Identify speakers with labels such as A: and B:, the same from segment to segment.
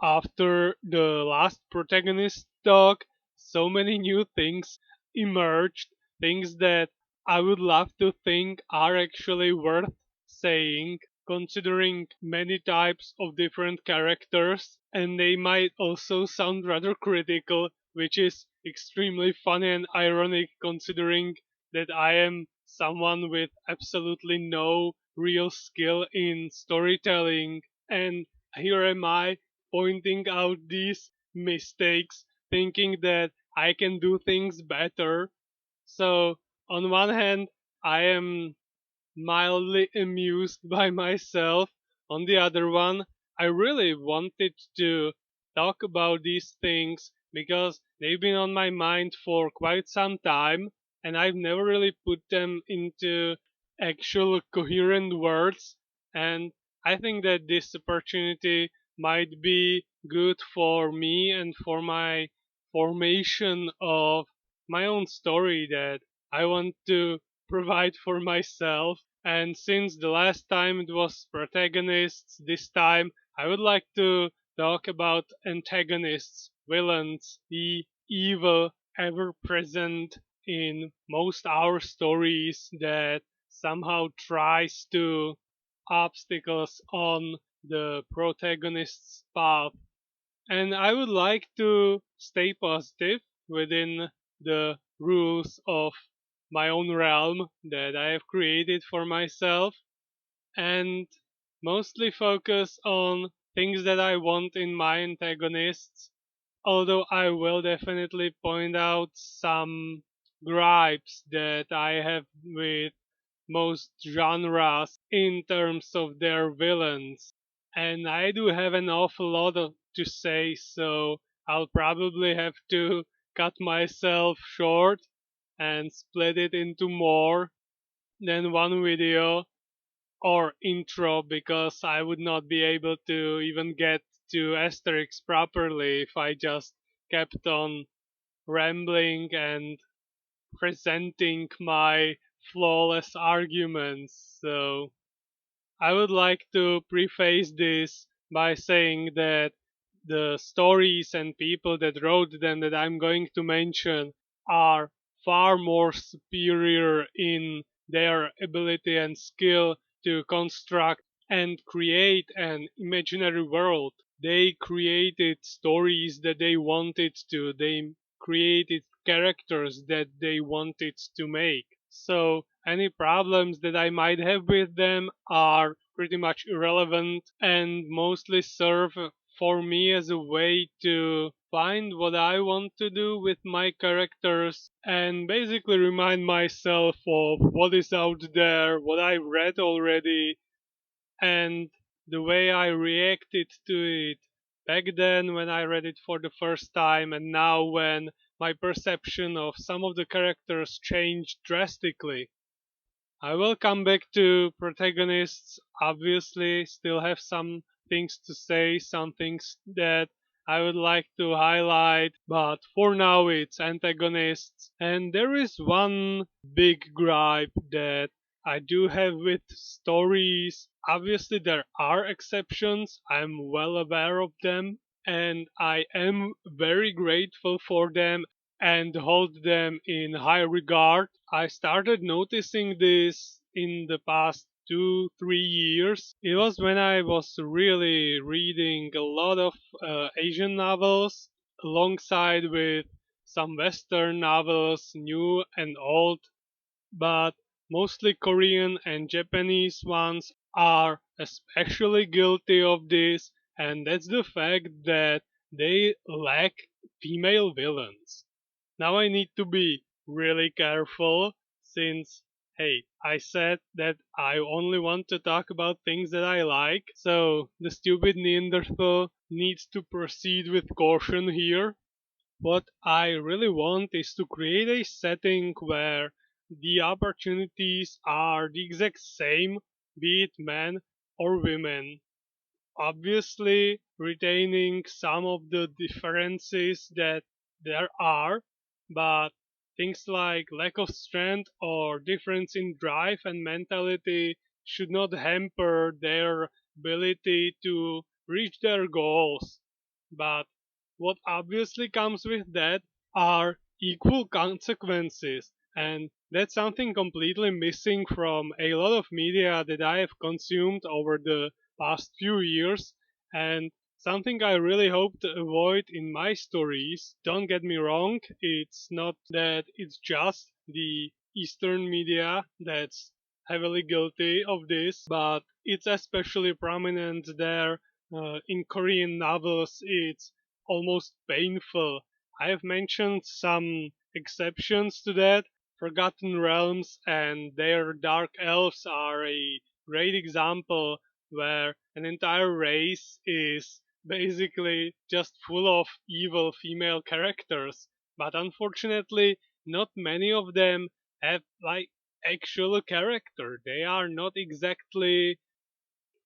A: after the last protagonist talk, so many new things emerged, things that I would love to think are actually worth saying, considering many types of different characters, and they might also sound rather critical, which is extremely funny and ironic considering that I am someone with absolutely no real skill in storytelling, and here am I pointing out these mistakes, thinking that I can do things better. So, on one hand, I am mildly amused by myself. On the other one, I really wanted to talk about these things because they've been on my mind for quite some time and I've never really put them into actual coherent words. And I think that this opportunity might be good for me and for my formation of my own story that I want to provide for myself. And since the last time it was protagonists, this time I would like to talk about antagonists, villains, the evil ever present in most our stories that somehow tries to obstacles on the protagonist's path. And I would like to stay positive within the rules of my own realm that I have created for myself and mostly focus on things that I want in my antagonists. Although I will definitely point out some gripes that I have with most genres in terms of their villains. And I do have an awful lot to say, so I'll probably have to cut myself short and split it into more than one video or intro because I would not be able to even get to Asterix properly if I just kept on rambling and presenting my flawless arguments. So I would like to preface this by saying that the stories and people that wrote them that I'm going to mention are far more superior in their ability and skill to construct and create an imaginary world. They created stories that they wanted to. They created characters that they wanted to make. So any problems that I might have with them are pretty much irrelevant and mostly serve for me as a way to find what I want to do with my characters and basically remind myself of what is out there, what I read already, and the way I reacted to it back then when I read it for the first time, and now when my perception of some of the characters changed drastically. I will come back to protagonists, obviously, still have some things to say, some things that I would like to highlight, but for now it's antagonists. And there is one big gripe that I do have with stories. Obviously, there are exceptions, I'm well aware of them, and I am very grateful for them and hold them in high regard. I started noticing this in the past 2, 3 years. It was when I was really reading a lot of Asian novels alongside with some Western novels, new and old, but mostly Korean and Japanese ones are especially guilty of this, and that's the fact that they lack female villains. Now I need to be really careful since, hey, I said that I only want to talk about things that I like, so the stupid Neanderthal needs to proceed with caution here. What I really want is to create a setting where the opportunities are the exact same, be it men or women. Obviously, retaining some of the differences that there are, but things like lack of strength or difference in drive and mentality should not hamper their ability to reach their goals. but what obviously comes with that are equal consequences. And that's something completely missing from a lot of media that I have consumed over the past few years, and something I really hope to avoid in my stories. Don't get me wrong, it's not that it's just the Eastern media that's heavily guilty of this, but it's especially prominent there. In Korean novels, it's almost painful. I have mentioned some exceptions to that. Forgotten Realms and their Dark Elves are a great example where an entire race is basically just full of evil female characters. But unfortunately, not many of them have like actual character. They are not exactly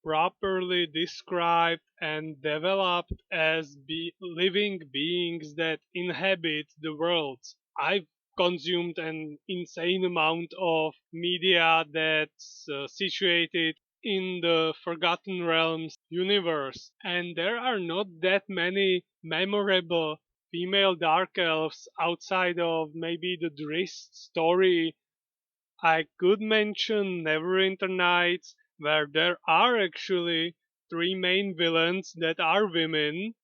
A: properly described and developed as living beings that inhabit the world. I've consumed an insane amount of media that's situated in the Forgotten Realms universe, and there are not that many memorable female dark elves outside of maybe the Driss story. I could mention Neverwinter Nights, where there are actually three main villains that are women,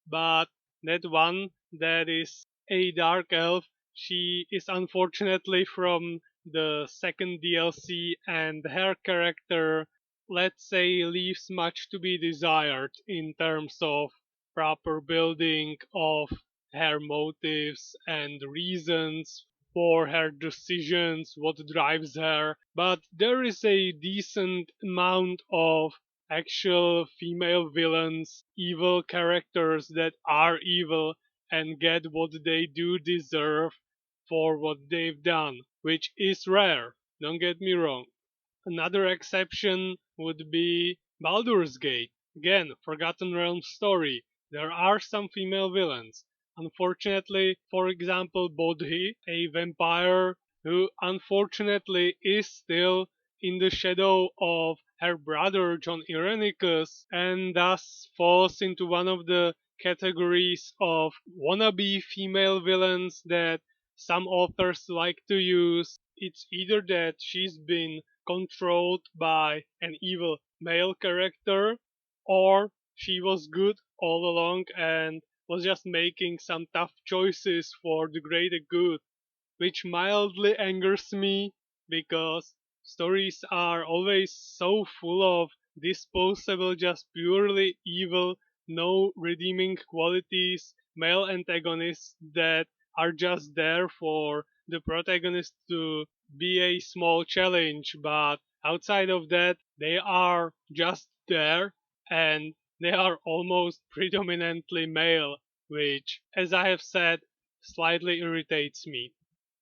A: but that one that is a dark elf, she is unfortunately from the second DLC, and her character, let's say, leaves much to be desired in terms of proper building of her motives and reasons for her decisions, what drives her. But there is a decent amount of actual female villains, evil characters that are evil and get what they do deserve for what they've done, which is rare, don't get me wrong. Another exception would be Baldur's Gate. Again, Forgotten Realms story. There are some female villains. Unfortunately, for example, Bodhi, a vampire who unfortunately is still in the shadow of her brother John Irenicus and thus falls into one of the categories of wannabe female villains that some authors like to use. It's either that she's been controlled by an evil male character, or she was good all along and was just making some tough choices for the greater good, which mildly angers me because stories are always so full of disposable, just purely evil, no redeeming qualities, male antagonists that are just there for the protagonist to be a small challenge, but outside of that, they are just there and they are almost predominantly male, which, as I have said, slightly irritates me.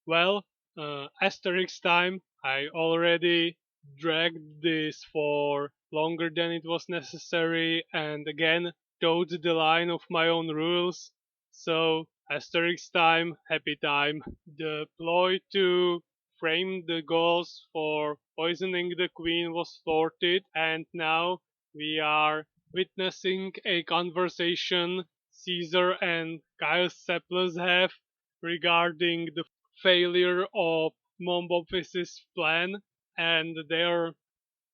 A: Well, Asterix time. I already dragged this for longer than it was necessary and again towed the line of my own rules. So, Asterix time, happy time. The ploy to frame the goals for poisoning the queen was thwarted, and now we are witnessing a conversation Caesar and Caius Sepulus have regarding the failure of Mombofis's plan and their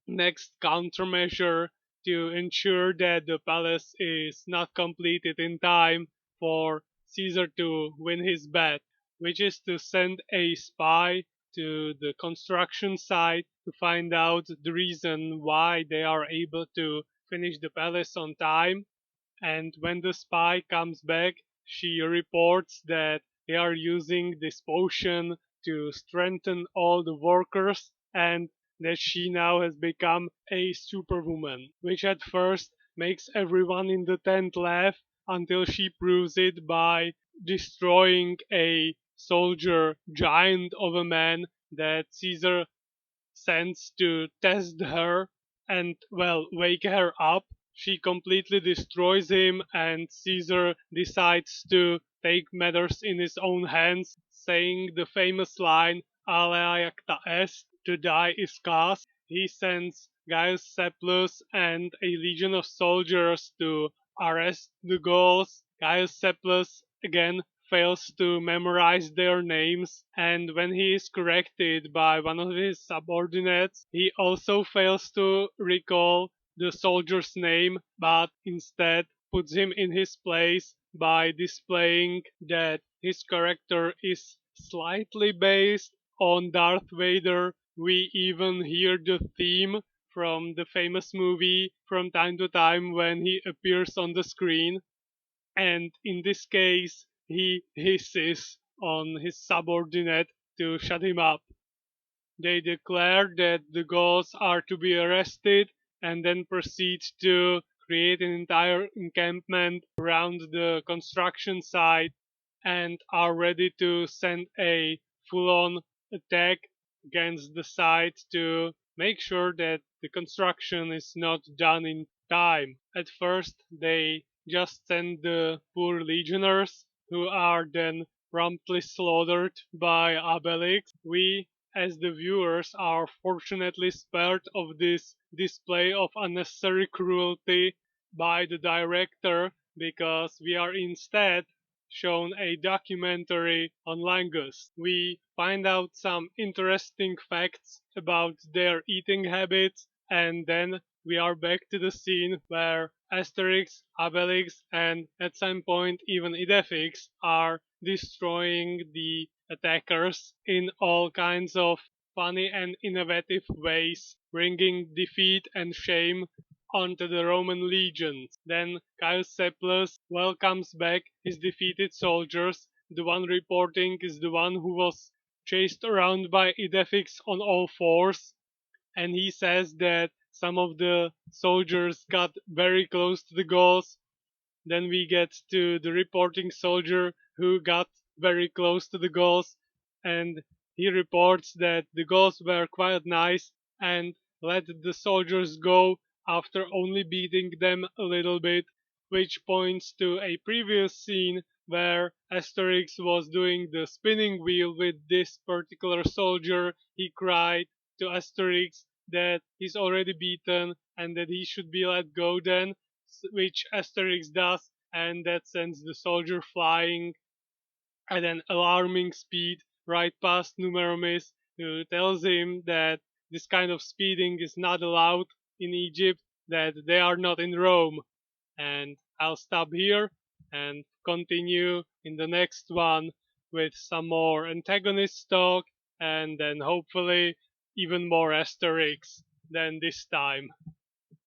A: next countermeasure to ensure that the palace is not completed in time for Caesar to win his bet, which is to send a spy to the construction site to find out the reason why they are able to finish the palace on time. And when the spy comes back, she reports that they are using this potion to strengthen all the workers and that she now has become a superwoman, which at first makes everyone in the tent laugh until she proves it by destroying a soldier giant of a man that Caesar sends to test her and, well, wake her up. She completely destroys him, and Caesar decides to take matters in his own hands, saying the famous line, Alea acta est, to die is cast. He sends Gaius Sepulus and a legion of soldiers to arrest the Gauls. Caius Sepulus again fails to memorize their names, and when he is corrected by one of his subordinates, he also fails to recall the soldier's name, but instead puts him in his place by displaying that his character is slightly based on Darth Vader. We even hear the theme from the famous movie from time to time when he appears on the screen, and in this case, he hisses on his subordinate to shut him up. They declare that the Gauls are to be arrested and then proceed to create an entire encampment around the construction site and are ready to send a full on attack against the site to make sure that the construction is not done in time. At first, they just send the poor legionnaires, who are then promptly slaughtered by Obelix. We, as the viewers, are fortunately spared of this display of unnecessary cruelty by the director, because we are instead shown a documentary on langosts. We find out some interesting facts about their eating habits, and then we are back to the scene where Asterix, Obelix, and at some point even Idefix are destroying the attackers in all kinds of funny and innovative ways, bringing defeat and shame onto the Roman legions. Then Caius Sepulus welcomes back his defeated soldiers. The one reporting is the one who was chased around by Idefix on all fours, and he says that some of the soldiers got very close to the Gauls. Then we get to the reporting soldier who got very close to the Gauls, and he reports that the Gauls were quite nice and let the soldiers go after only beating them a little bit, which points to a previous scene where Asterix was doing the spinning wheel with this particular soldier. He cried to Asterix that he's already beaten and that he should be let go then, which Asterix does, and that sends the soldier flying at an alarming speed right past Numeromis, who tells him that this kind of speeding is not allowed in Egypt, that they are not in Rome. And I'll stop here and continue in the next one with some more antagonist talk, and then hopefully even more Asterix than this time.